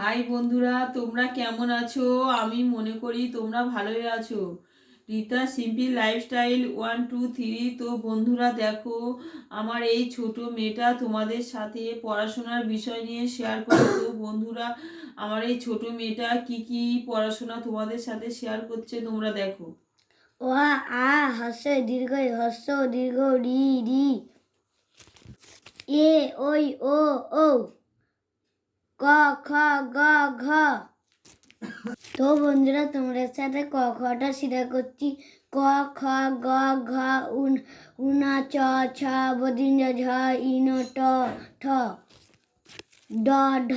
High বন্ধুরা, তোমরা কেমন আছো? আমি মনে করি তোমরা ভালোই আছো। Rita simple lifestyle 1 2 3। তো বন্ধুরা দেখো, আমার এই ছোট মেয়েটা তোমাদের সাথে পড়াশোনার বিষয় নিয়ে শেয়ার করে। তো বন্ধুরা, আমার এই ছোট মেয়েটা কি কি পড়াশোনা তোমাদের সাথে শেয়ার করছে তোমরা দেখো। ও আ হস্য দীর্ঘ হস্য দীর্ঘ রি রি এ ওই ও ও ক খ গ ঘ। তো বন্ধুরা তোমাদের সাথে ক খটা শেয়ার করছি। ক খ গ ঘ উন উনা চ ছ বদিন ঝ ইন ট ঠ ড ঢ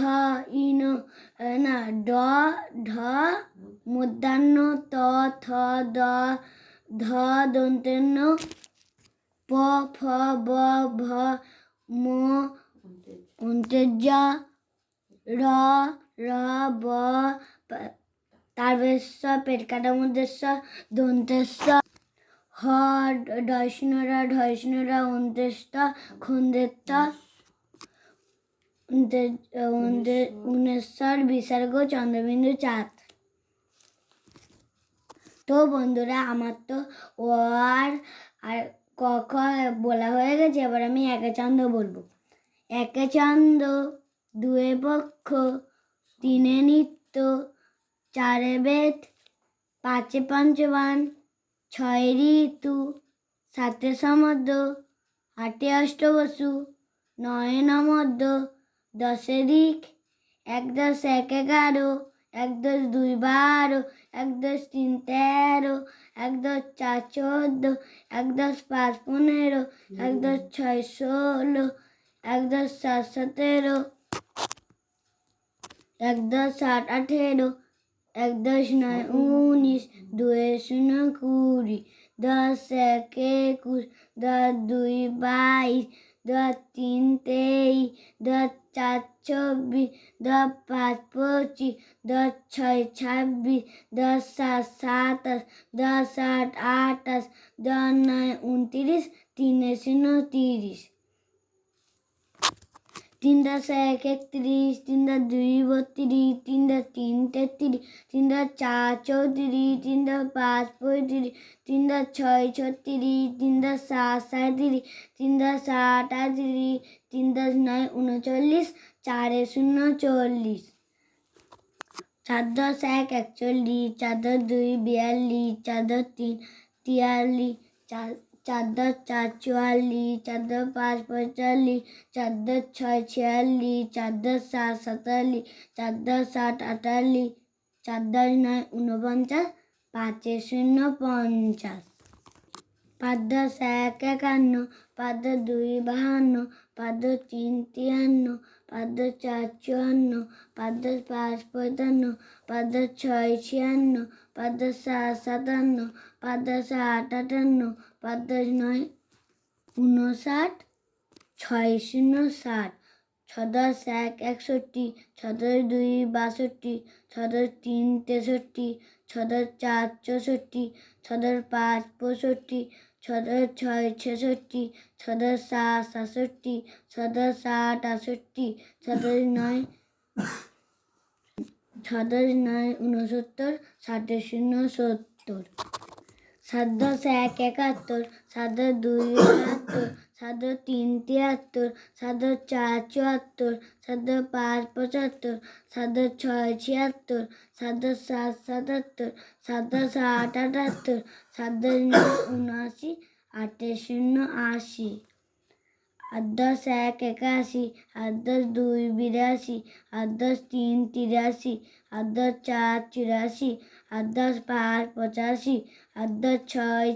ইন না ড ঢ মূর্ধন্য ত থ দ ধ দন্তেন্য প ফ ব ভ ম অন্তেজ্য র র ব তারবেশ্য পেট কাটা মধ্যেশ্য দন্তেশ্য হ ডয়ষ্ণরা ঢয়ষ্ণরা অন্তেষ্ট খন্দেত্ত উনেশ্বর বিসর্গ চন্দ্রবিন্দু চাঁদ। তো বন্ধুরা আমার তো ও আর ক খ বলা হয়ে গেছে। এবার আমি একে ছন্দ বলবো। একে ছন্দ, দুয়ে পক্ষ, তিনে নিত্য, চারে বেদ, পাঁচে পঞ্চবান, ছয় ঋতু, সাতে সমুদ্র, আটে অষ্টবসু, নয়ে নমদ্য, দশে দিক, ১ + ১ = ১১, ১+২ = ১২, ১+৩ = ১৩, ১+৪ = ১৪, ১+৫ = ১৫, ১+৬ = ১৬, ১+৭ = ১৭, ১+৮ = ১৮, ১+৯ = ১৯, ২-০ = ২০, ১০-১ = ২১, ১০-২ = ২২, ১০-৩ = ২৩, ১০-৪ = ২৪, ১০-৫ = ২৫, ১০-৬ = ২৬, ১০-৭ = ২৭, ১০-৮ = ২৮, ১০-৯ = ২৯, ৩-০ = ৩০, ৩-১ = ৩১, ৩-২ = ৩২, ৩-৩ = ৩৩, ৩-৪ = ৩৪, ৩-৫ = ৩৫, ৩-৬ = ৩৬, ৩-৭ = ৩৭, ৩-৮ = ৩৮, ৩-৯ = ৩৯, ৪-০ = ৪০, ৪-১ = ৪১, ৪-২ = ৪২, ৪-৩ = ৪৩, ৪-৪ = ৪৪, ৪-৫ = ৪৫, ৪-৬ = ৪৬, ৪-৭ = ৪৭, ৪-৮ = ৪৮, ৪-৯ = ৪৯, ৫-০ = ৫০, ৫-১ = ৫১, ৫-২ = ৫২, ৫-৩ = ৫৩, ৫-৪ = ৫৪, ৫-৫ = ৫৫, ৫-৬ = ৫৬, ৫-৭ = ৫৭, ৫-৮ = ৫৮, ৫-৯ = ৫৯, ৬-০ = ৬০, ৬-১ = ৬১, ৬-২ = ৬২, ৬-৩ = ৬৩, ৬-৪ = ৬৪, ৬-৫ = ৬৫, ৬-৬ = ৬৬, ৬-৭ = ৬৭, ৬-৮ = ৬৮, ৬-৯ = ৬৯, ৬০, ৭০ = ৭০, ১ = ৭১, ৭২ = ৭২, ৭৩ = ৭৩, ৭-৪ = ৭৪, ৭-৫ = ৭৫, ৭-৬ = ৭৬, ৭-৭ = ৭৭, ৭-৮ = ৭৮, ৭-৯ = ৭৯, ৮-০ = ৮০, ৮-১০ = ৮১, ৮-২ = ৮২, ৮-৩ = ৮৩, ৮-৪ = ৮৪, ৮-৫ = ৮৫, ৮-৬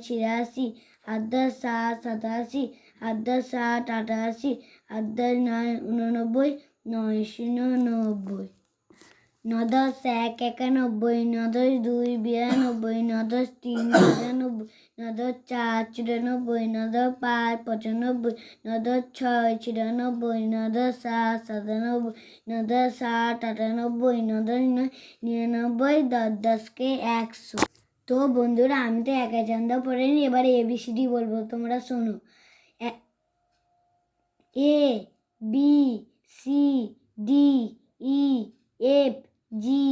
= ৮৬, ৮-৭ = ৮৭, ৮-৮ = ৮৮, ৮-৯ = ৮৯, ৯-০ = ৯০, ৯-১০ = ৯১, ৯-২ = ৯২, ৯-৩ = ৯২, ৯-৪ = ৯৪, ৯-৫ = ৯৫, ৯-৬ = ৯৬, ৯-৭ = ৯৭, ৯-৮ = ৯৮, ৯-৯ = ৯৯, ১০-১০ = ১০০। তো বন্ধুরা আমি তো একা ছন্দ পড়িনি, এবার ABCD বলবো, তোমরা শোনো। A B C D E F G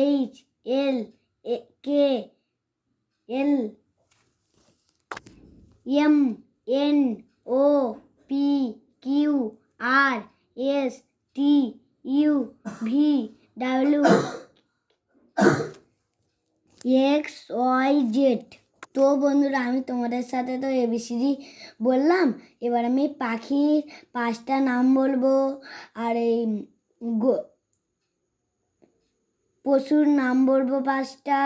H L K L M N O P Q R S T U V W X Y Z. তো বন্ধুরা, আমি তোমাদের সাথে তো এবিসিডি বললাম, এবার আমি পাখির 5টা নাম বলবো, আর এই পশুর নাম বলবো 5টা,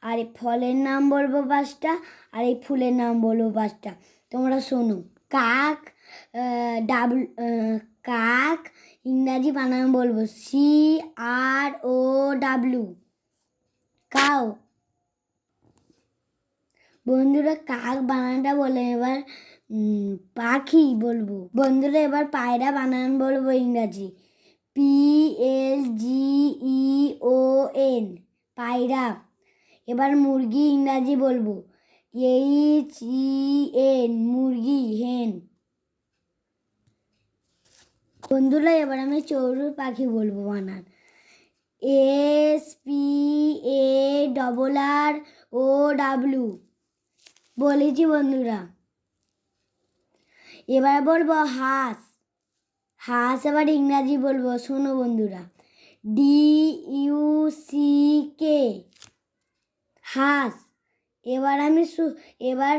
আর এই ফলের নাম বলবো 5টা, আর এই ফুলের নাম বলবো 5টা। তোমরা শোনো। কাক, ডাবল কাক ইংরাজি বানান বলবো CROW, কাউ। বন্ধুরা, কাক বানানটা বলে, এবার পাখি বলবো। বন্ধুরা, এবার পায়রা বানান বলবো ইংরাজি PLGEON, পায়রা। এবার মুরগি ইংরাজি বলবো HEN, মুরগি, হেন। বন্ধুরা, এবার আমি চড়ুই পাখি বলবো বানান SPARROW, বলেছি বন্ধুরা। এবার বলবো হাঁস। হাঁস এবার ইংরাজি বলবো, শোনো বন্ধুরা, DUCK, হাঁস। এবার আমি এবার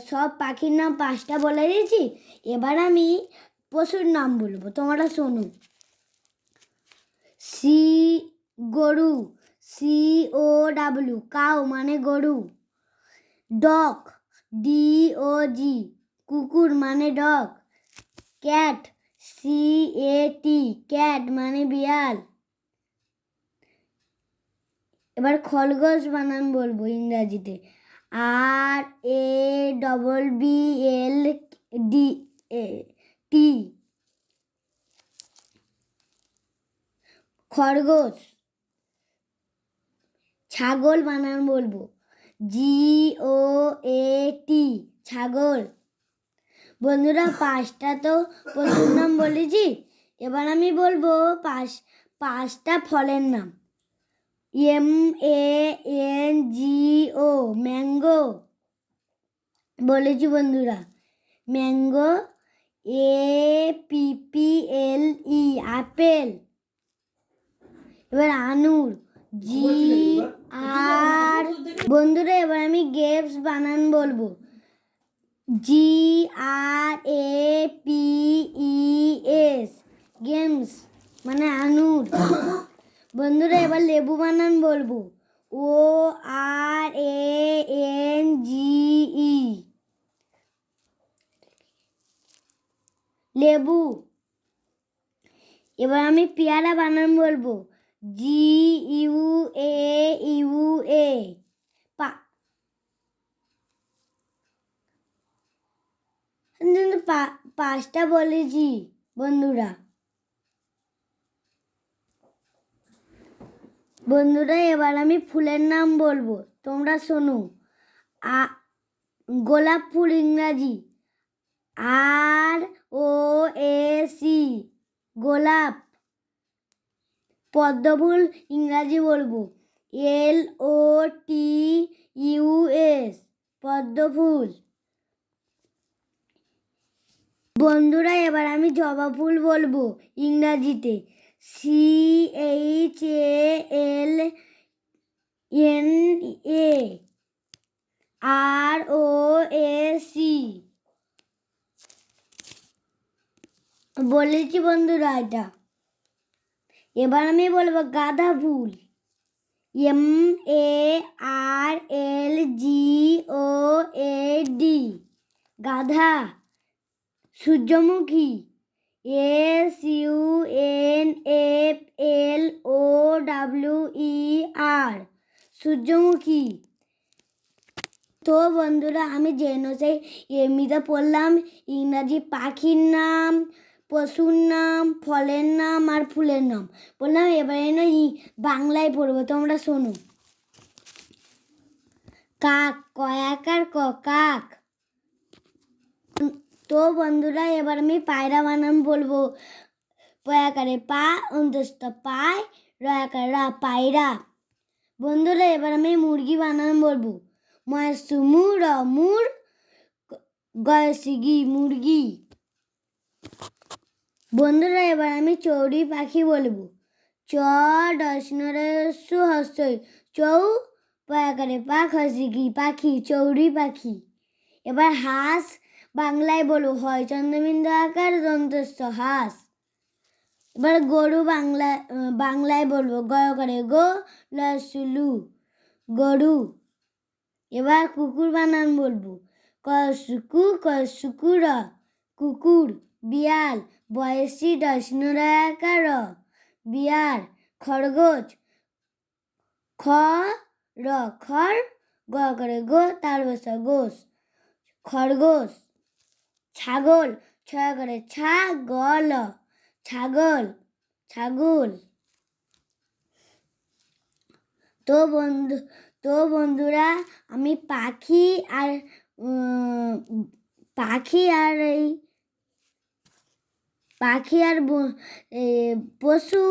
সব পাখির নাম 5টা বলে দিয়েছি। এবার আমি পশুর নাম বলবো, তোমরা শোনো। গরু, COW, কাউ মানে গরু। ডগ, DOG, কুকুর মানে ডগ। ক্যাট, CAT, ক্যাট মানে বিড়াল। এবার খরগোশ বানান বলবো ইংরাজিতে RABBLT, খরগোশ। ছাগল বানান বলবো GOAT, ছাগল। বন্ধুরা, 5টা তো পশুর নাম বলেছি। এবার আমি বলবো 5টা ফলের নাম MANGO, ম্যাঙ্গো, বলেছি বন্ধুরা। ম্যাঙ্গো। APPLE, apple. এবার আনুর GR। বন্ধুরা, এবার আমি গ্রেপস বানান বলবো GRAPES, গেমস মানে আনুর। বন্ধুরা, এবার লেবু বানান বলবো ORANGE, লেবু। এবার আমি পেয়ারা বানান বলবো GUAUA, 5টা বলেছি বন্ধুরা। বন্ধুরা, এবার আমি ফুলের নাম বলবো, তোমরা শোনো। গোলাপ ফুল ইংরাজি ROSE, গোলাপ। পদ্ম ফুল ইংরাজি বলবো LOTUS, পদ্ম ফুল। বন্ধুরা, এবার আমি জবা ফুল বলবো ইংরাজিতে CHALNAROSE, বলেছি বন্ধুরা এটা। এবার আমি বলবো গাঁদা ফুল MARLGOAD, গাধা। সূর্যমুখী SUNFLOWER, সূর্যমুখী। তো বন্ধুরা, আমি যেন সেই এমনিতে পড়লাম ইংরাজি পাখির নাম, পশুর নাম, ফলের নাম আর ফুলের নাম বললাম। এবারে না বাংলায় পড়বো, তোমরা শোনো। কাক, কয়াকার ক, কাক। তো বন্ধুরা, এবার আমি পায়রা বানান বলবো পয়াকারে পা অন্তস্থ পায় রয়াকার রা পায়রা। বন্ধুরা এবার আমি মুরগি বানান বলবো। ময়সুমু র মুর গয়সিগি মুরগি। বন্ধুরা এবার আমি চৌড়ি পাখি বলবো। চ ডসনরসু হস্যই চৌ পয়াকারে পা খসিগি পাখি চৌড়ি পাখি। এবার হাঁস বাংলায় বলবো। হয় চন্দ্রবিন্দু আকার দন্তস্থ হাঁস। এবার গরু বাংলায় বলবো। গয়কারে গো লসুলু গরু। এবার কুকুর বানান বলবো। কসুকুর কুকুর। বিড়াল বয়সী ডসনরাকার বিয়ার। খরগোশ খ র খর গয়কারে গো তার বসা গোস খরগোশ। ছাগল ছয়কারে ছা গল ছাগল ছাগল। তো বন্ধুরা আমি পাখি আর পশু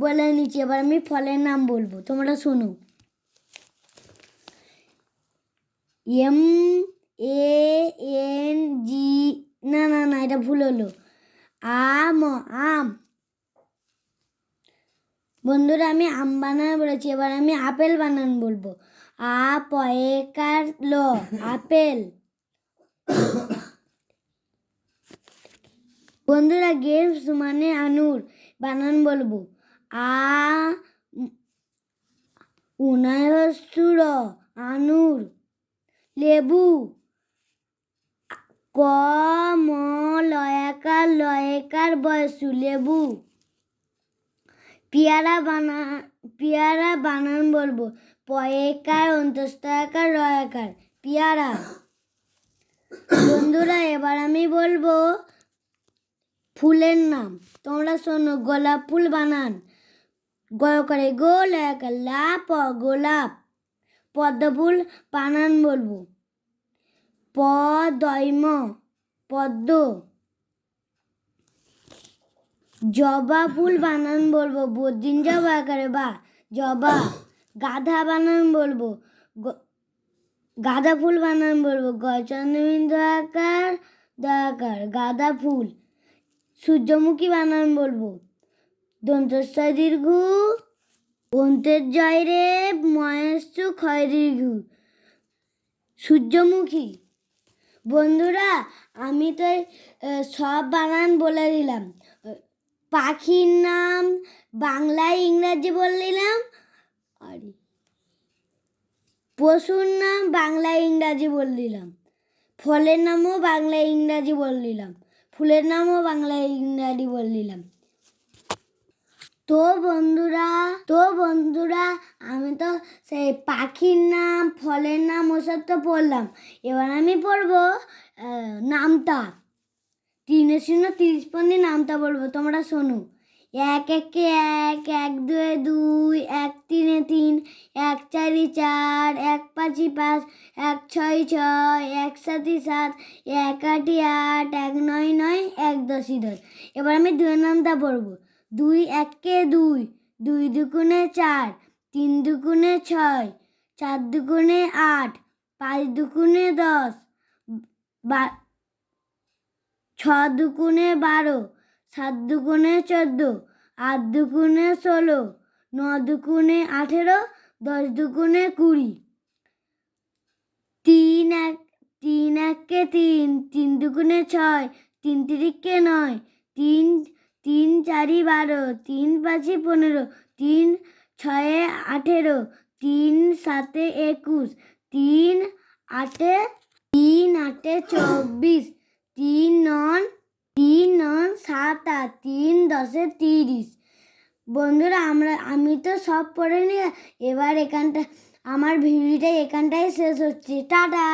বলে নিচ্ছি। এবার আমি ফলের নাম বলবো, তোমরা শোনো। MANG না এটা ভুল হলো। আম। বন্ধুরা আমি আম বানান বলেছি, এবার আমি আপেল বানান বলবো। পয়েকার ল আপেল। বন্ধুরা গ্রেপস মানে আঙুর বানান বলবো। উনায়সুর আঙুর। লেবু ক ম লয়কার বয়সু লেবু। পেয়ারা বানান বলবো। পয়েকার অন্তস্থকার রয়াকার পেয়ারা। বন্ধুরা এবার আমি বলবো ফুলের নাম, তোমরা শোনো। গোলাপ ফুল বানান গয়কারে গো লয়াকার লাপ গোলাপ। পদ্ম ফুল বানান বলবো। দৈম পদ্ম। জবা ফুল বানান বলবো। বদিন জবা আকারে বা জবা। গাধা বানান বলবো। গাঁদা ফুল বানান বলবো। চন্দ্রবিন্দু আকার দয়াকার গাঁদা ফুল। সূর্যমুখী বানান বলবো। দন্তস্ব দীর্ঘ অন্তের জয় রে ময়স্যু ক্ষয় দীর্ঘ সূর্যমুখী। বন্ধুরা আমি তো সব বানান বলে দিলাম। পাখির নাম বাংলায় ইংরাজি বলে দিলাম, আর পশুর নাম বাংলায় ইংরাজি বলে দিলাম। ফলের নামও বাংলায় ইংরাজি বলে দিলাম। ফুলের নামও বাংলায় ইংরাজি বলে দিলাম। তো বন্ধুরা আমি তো সেই পাখির নাম ফলের নাম ওসব তো পড়লাম। এবার আমি পড়বো নামতা। 3 0 30 পর্যন্ত নামতা বলবো, তোমরা শোনো। 1 1 1 1 2 2 1 3 3 1 4 4 1 5 5 1 6 6 1 7 7 1 8 8 1 9 9 1 10 10। এবার আমি 2 নামতা পড়বো। 2 1 2 2 2 4 3 2 6 4 2 8 5 2 10 6 2 12 7 2 14 8 2 16 9 2 18 10 2 20। 3 1 3 1 3 3 2 6 3 3 9 3 3 4 12 3 5 15 3 6 18 3 7 21 3 8 24 3 9 7 8 3 10 30। বন্ধুরা আমি তো সব পড়ে নিয়ে এবার আমার ভিডিওটা এখানটাই শেষ হচ্ছে। টাটা।